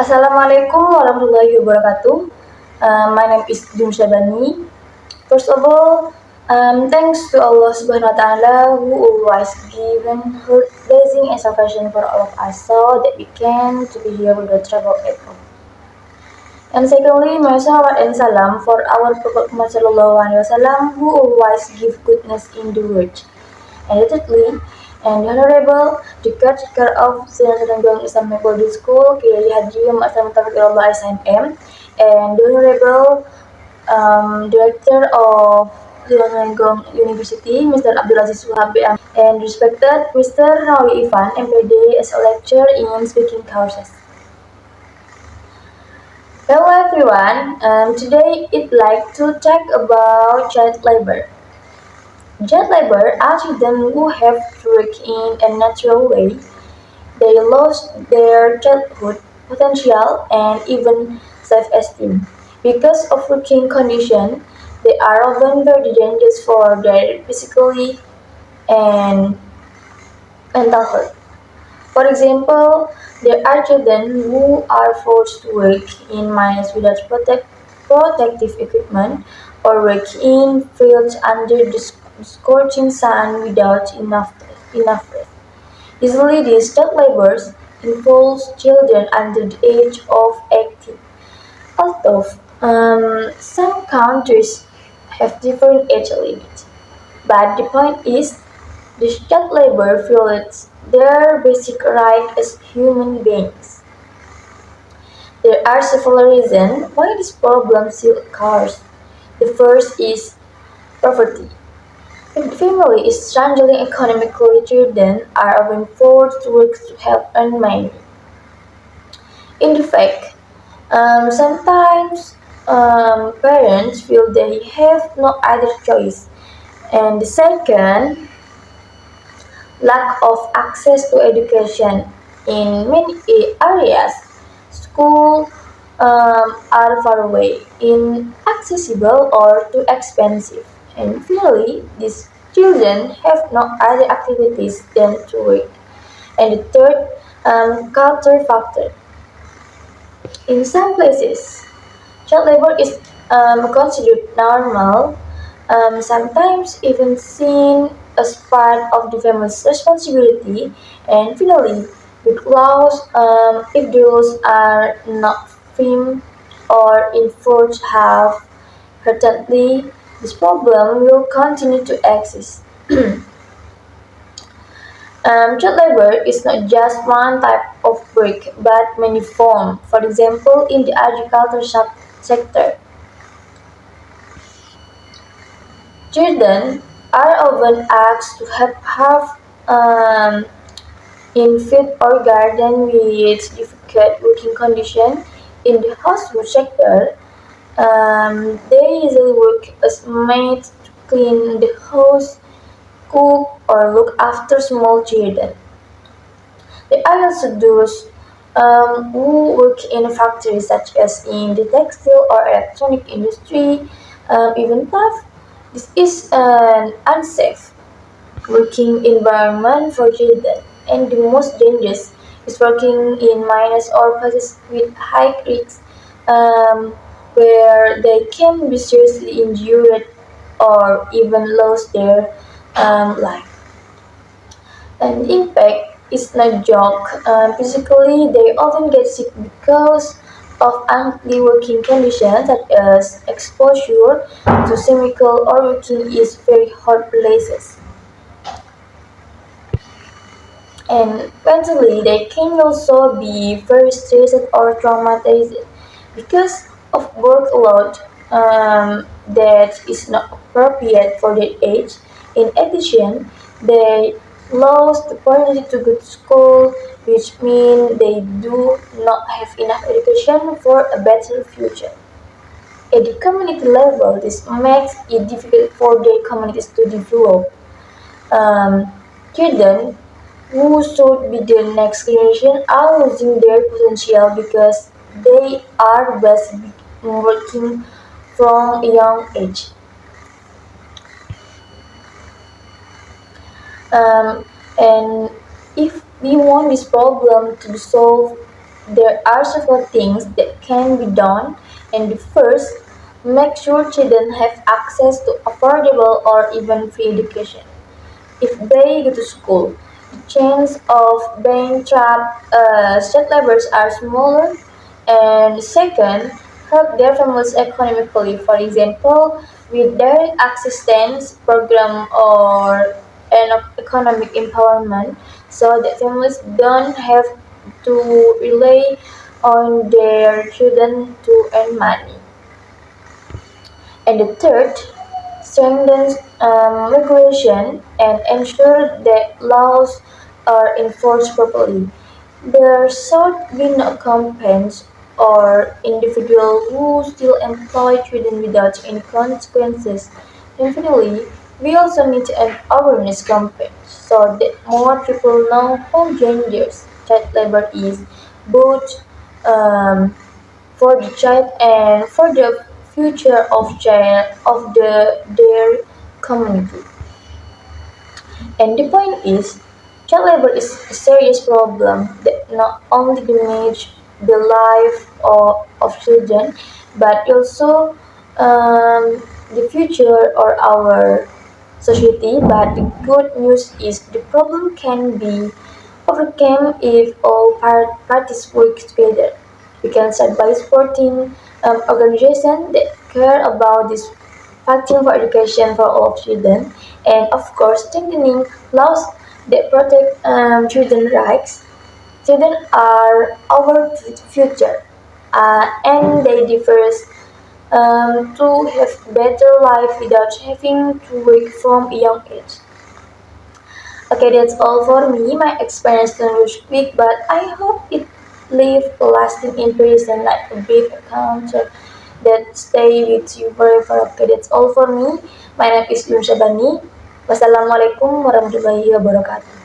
Assalamualaikum warahmatullahi wabarakatuh. My name is Jum Syabani. First of all, thanks to Allah Subhanahu wa Taala who always given her blessing and salvation for all of us, so that we can to be here without trouble at all. And secondly, my salawat and salam for our Prophet Muhammad Sallallahu Alaihi Wasallam who always give goodness in the world. And thirdly, and the Honorable the caretaker of Sinatang Islamic Boarding School, Kiai Haji Muhammad Taufik SMM, and the Honorable Director of Sinatang University, Mr. Abdul Aziz Suhabi, and respected Mr. Rawi Ivan, MPD, as a lecturer in speaking courses. Hello everyone, today I'd like to talk about child labor. Child labor are children who have to work in a natural way. They lost their childhood potential and even self-esteem. Because of working conditions, they are often very dangerous for their physically and mental health. For example, there are children who are forced to work in mines without protective equipment or work in fields under the scorching sun without enough rest. Usually these child labours involves children under the age of 18. Although some countries have different age limits, but the point is this child labor violates their basic rights as human beings. There are several reasons why this problem still occurs. The first is poverty. If the family is struggling economically, children are often forced to work to help earn money. In fact, sometimes parents feel they have no other choice. And the second, lack of access to education. In many areas, schools are far away, inaccessible, or too expensive. And finally, these children have no other activities than to work. And the third, culture factor. In some places, child labor is considered normal, sometimes even seen as part of the family's responsibility. And finally, with laws, if the rules are not firm or enforced half-heartedly, this problem will continue to exist. Child labor is not just one type of work, but many forms. For example, in the agriculture sector, children are often asked to help in field or garden with difficult working conditions. In the household sector, they usually work as maids to clean the house, cook, or look after small children. There are also those who work in factories such as in the textile or electronic industry, even tough. This is an unsafe working environment for children, and the most dangerous is working in mines or places with high risks, um, where they can be seriously injured or even lose their life. And the impact is not joke. Physically, they often get sick because of unhealthy working conditions such as exposure to chemical or working in very hot places. And mentally, they can also be very stressed or traumatized because of workload that is not appropriate for their age. In addition, they lose the opportunity to go to school, which means they do not have enough education for a better future. At the community level, this makes it difficult for their communities to develop. Um, Children who should be the next generation are losing their potential because they are basically working from a young age. And if we want this problem to be solved, There are several things that can be done, and the first, make sure children have access to affordable or even free education. If they go to school, the chance of being trapped child laborers are smaller. And second, help their families economically. For example, with direct assistance program or an economic empowerment, so that families don't have to rely on their children to earn money. And the third, strengthens regulation and ensure that laws are enforced properly. There should be no companies or individual who still employ children without any consequences. And finally, we also need an awareness campaign so that more people know how dangerous child labor is, both um, for the child and for the future of their community. And the point is, child labor is a serious problem that not only damages the life of children, but also the future or our society. But the good news is the problem can be overcome if all parties work together. We can start by supporting organizations that care about this fighting for education for all children, and of course strengthening laws that protect children's rights. Children are our future, and they deserve to have better life without having to work from a young age. Okay, that's all for me. My experience was quick, but I hope it leave a lasting impression like a brief encounter that stay with you forever. Okay, that's all for me. My name is Yun Shabani. Wassalamualaikum warahmatullahi wabarakatuh.